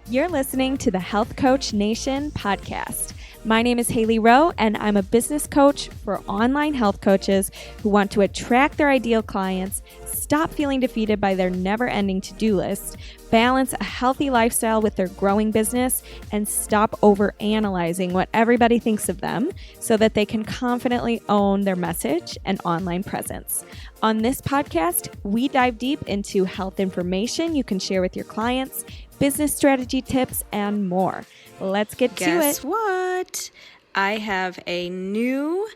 You're listening to the Health Coach Nation podcast. My name is Hailey Rowe, and I'm a business coach for online health coaches who want to attract their ideal clients, stop feeling defeated by their never-ending to-do list, balance a healthy lifestyle with their growing business, and stop over-analyzing what everybody thinks of them so that they can confidently own their message and online presence. On this podcast, we dive deep into health information you can share with your clients, business strategy tips, and more. Let's get to it. Guess what? I have a new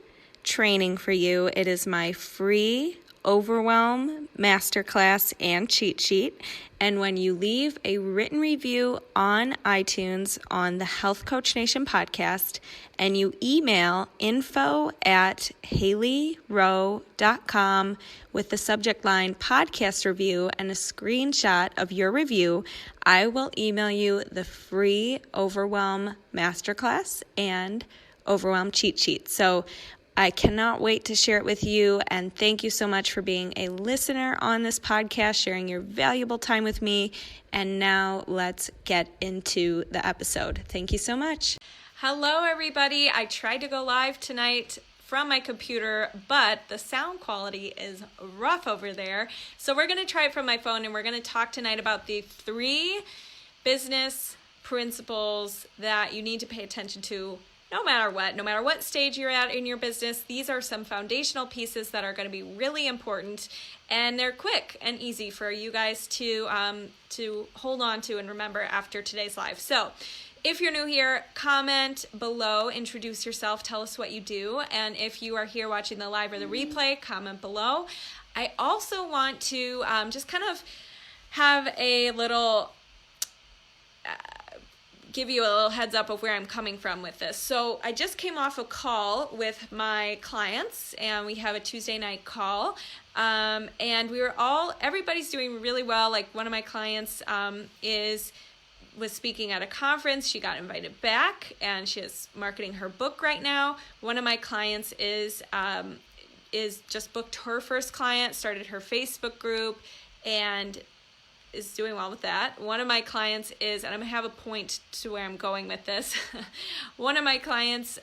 training for you. It is my free Overwhelm Masterclass and cheat sheet. And when you leave a written review on iTunes on the Health Coach Nation podcast and you email info@haileyrowe.com with the subject line podcast review and a screenshot of your review, I will email you the free Overwhelm Masterclass and Overwhelm cheat sheet. So I cannot wait to share it with you, and thank you so much for being a listener on this podcast, sharing your valuable time with me. And now let's get into the episode. Thank you so much. Hello, everybody. I tried to go live tonight from my computer, but the sound quality is rough over there. So we're going to try it from my phone, and we're going to talk tonight about the 3 business principles that you need to pay attention to no matter what stage you're at in your business. These are some foundational pieces that are going to be really important, and they're quick and easy for you guys to hold on to and remember after today's live. So if you're new here, comment below, introduce yourself, tell us what you do. And if you are here watching the live or the replay, comment below. I also want to just kind of have a little give you a little heads up of where I'm coming from with this. So I just came off a call with my clients, and we have a Tuesday night call, and everybody's doing really well. Like, one of my clients was speaking at a conference. She got invited back, and she is marketing her book right now. One of my clients is just booked her first client, started her Facebook group, and is doing well with that. One of my clients is, and I'm going to have a point to where I'm going with this. One of my clients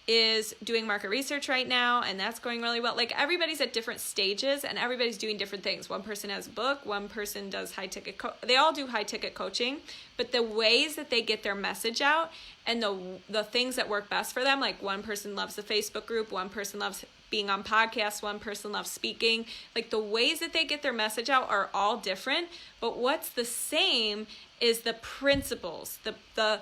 is doing market research right now, and that's going really well. Like, everybody's at different stages, and everybody's doing different things. One person has a book, one person does high-ticket they all do high-ticket coaching, but the ways that they get their message out and the things that work best for them, like, one person loves the Facebook group, one person loves being on podcasts, one person loves speaking. Like, the ways that they get their message out are all different, but what's the same is the principles, the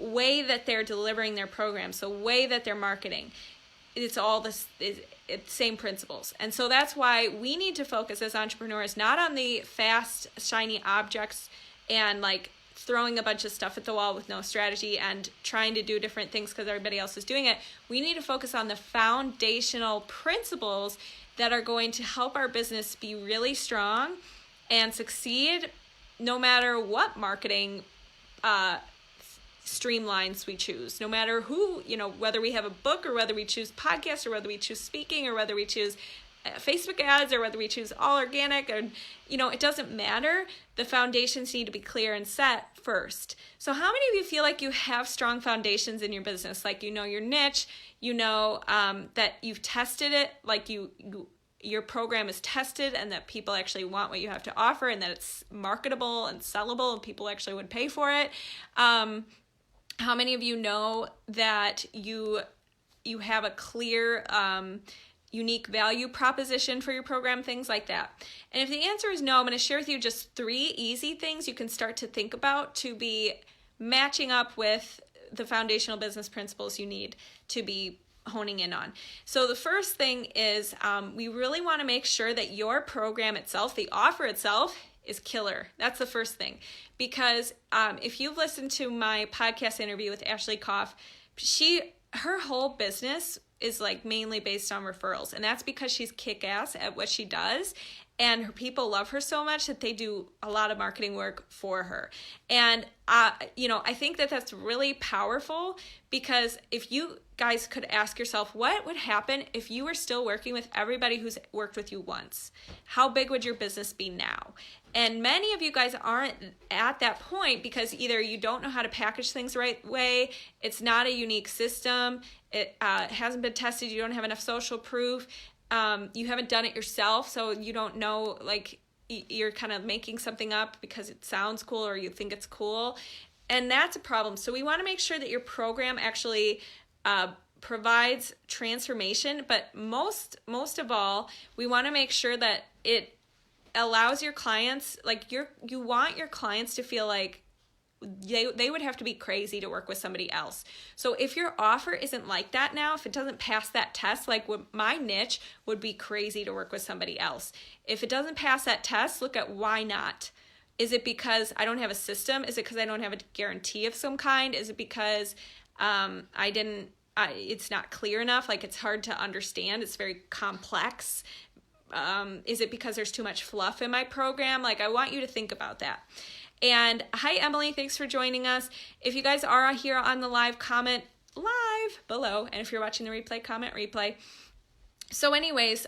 way that they're delivering their program, so way that they're marketing. It's all it's same principles. And so that's why we need to focus as entrepreneurs not on the fast, shiny objects and like throwing a bunch of stuff at the wall with no strategy and trying to do different things because everybody else is doing it. We need to focus on the foundational principles that are going to help our business be really strong and succeed no matter what marketing streamlines we choose, no matter who, whether we have a book or whether we choose podcasts or whether we choose speaking or whether we choose Facebook ads or whether we choose all organic, or it doesn't matter. The foundations need to be clear and set first. So how many of you feel like you have strong foundations in your business? Like, your niche, that you've tested it, like your program is tested and that people actually want what you have to offer and that it's marketable and sellable and people actually would pay for it. How many of you know that you have a clear unique value proposition for your program, things like that? And if the answer is no, I'm going to share with you just 3 easy things you can start to think about to be matching up with the foundational business principles you need to be honing in on. So the first thing is we really want to make sure that your program itself, the offer itself, is killer. That's the first thing. Because if you've listened to my podcast interview with Ashley Koff, her whole business is like mainly based on referrals, and that's because she's kick-ass at what she does, and her people love her so much that they do a lot of marketing work for her. And, I think that that's really powerful, because if you guys could ask yourself, what would happen if you were still working with everybody who's worked with you once? How big would your business be now? And many of you guys aren't at that point because either you don't know how to package things the right way, it's not a unique system, it hasn't been tested, you don't have enough social proof, you haven't done it yourself, so you don't know, like, you're kind of making something up because it sounds cool or you think it's cool. And that's a problem. So we want to make sure that your program actually provides transformation, but most of all, we want to make sure that it allows your clients, like you want your clients to feel like they would have to be crazy to work with somebody else. So if your offer isn't like that now, if it doesn't pass that test, like my niche would be crazy to work with somebody else. If it doesn't pass that test, look at why not. Is it because I don't have a system? Is it because I don't have a guarantee of some kind? Is it because it's not clear enough? Like, it's hard to understand. It's very complex. Is it because there's too much fluff in my program? Like, I want you to think about that. And hi, Emily, thanks for joining us. If you guys are here on the live, comment live below. And if you're watching the replay, comment replay. So anyways,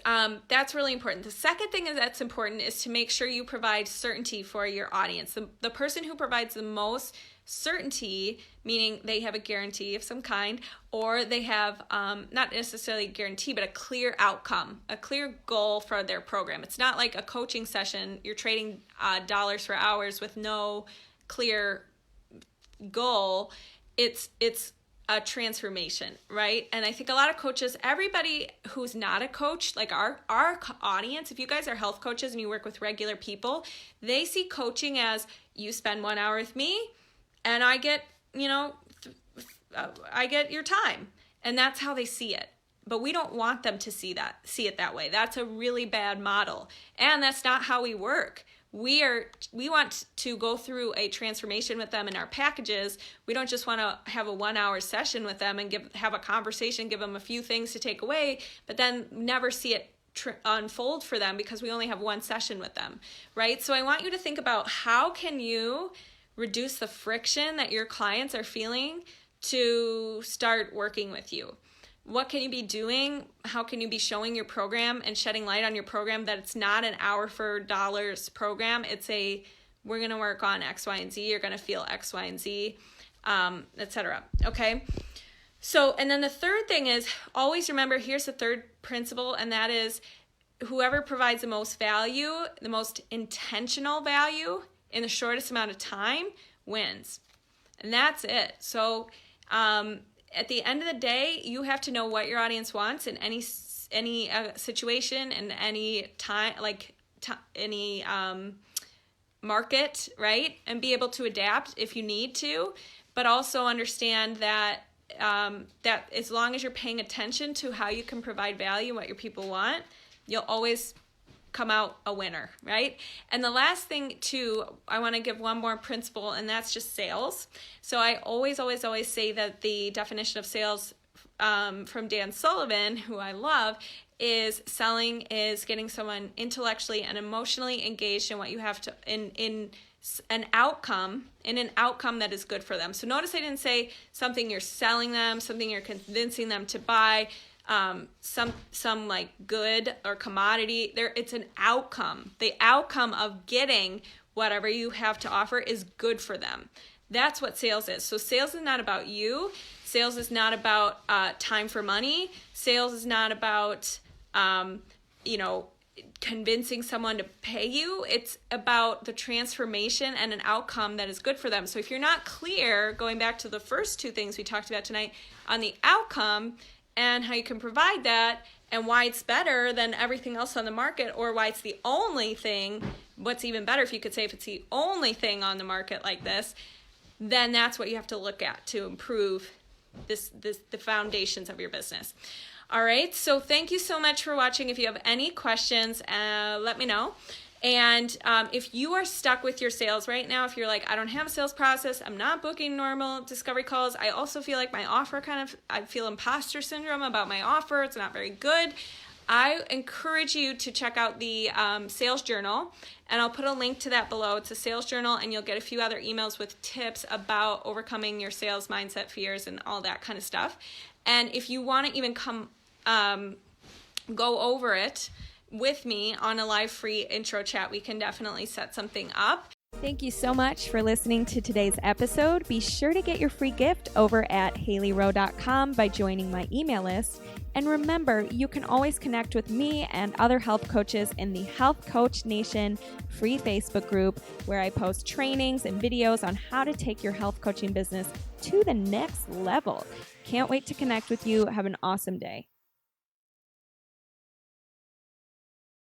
that's really important. The second thing that's important is to make sure you provide certainty for your audience. The person who provides the most certainty, meaning they have a guarantee of some kind, or they have not necessarily a guarantee, but a clear outcome, a clear goal for their program. It's not like a coaching session. You're trading dollars for hours with no clear goal. It's a transformation, right? And I think a lot of coaches, everybody who's not a coach, like our audience, if you guys are health coaches and you work with regular people, they see coaching as you spend 1 hour with me and I get, I get your time. And that's how they see it. But we don't want them to see it that way. That's a really bad model. And that's not how we work. We want to go through a transformation with them in our packages. We don't just want to have a 1 hour session with them and have a conversation, give them a few things to take away, but then never see it unfold for them because we only have one session with them, right? So I want you to think about how can you reduce the friction that your clients are feeling to start working with you. What can you be doing? How can you be showing your program and shedding light on your program that it's not an hour for dollars program? It's we're going to work on X, Y, and Z. You're going to feel X, Y, and Z, etc. Okay? So, and then the third thing is always remember, here's the third principle, and that is whoever provides the most value, the most intentional value in the shortest amount of time wins. And that's it. So, at the end of the day, you have to know what your audience wants in any situation and any time, any market, right? And be able to adapt if you need to, but also understand that that as long as you're paying attention to how you can provide value, what your people want, you'll always come out a winner, right? And the last thing too, I want to give one more principle, and that's just sales. So I always say that the definition of sales from Dan Sullivan, who I love, is selling is getting someone intellectually and emotionally engaged in what you have to in an outcome that is good for them. So notice I didn't say something you're selling them, something you're convincing them to buy, some like good or commodity. It's an outcome. The outcome of getting whatever you have to offer is good for them. That's what sales is. So sales is not about you. Sales is not about time for money. Sales is not about convincing someone to pay you. It's about the transformation and an outcome that is good for them. So if you're not clear, going back to the first two things we talked about tonight on the outcome and how you can provide that and why it's better than everything else on the market, or why it's the only thing, what's even better if you could say if it's the only thing on the market like this, then that's what you have to look at to improve the foundations of your business. All right, so thank you so much for watching. If you have any questions, let me know. And if you are stuck with your sales right now, if you're like, I don't have a sales process, I'm not booking normal discovery calls, I also feel like my offer I feel imposter syndrome about my offer, it's not very good. I encourage you to check out the sales journal, and I'll put a link to that below. It's a sales journal, and you'll get a few other emails with tips about overcoming your sales mindset fears and all that kind of stuff. And if you want to even come go over it with me on a live free intro chat, we can definitely set something up. Thank you so much for listening to today's episode. Be sure to get your free gift over at HaileyRowe.com by joining my email list. And remember, you can always connect with me and other health coaches in the Health Coach Nation free Facebook group, where I post trainings and videos on how to take your health coaching business to the next level. Can't wait to connect with you. Have an awesome day.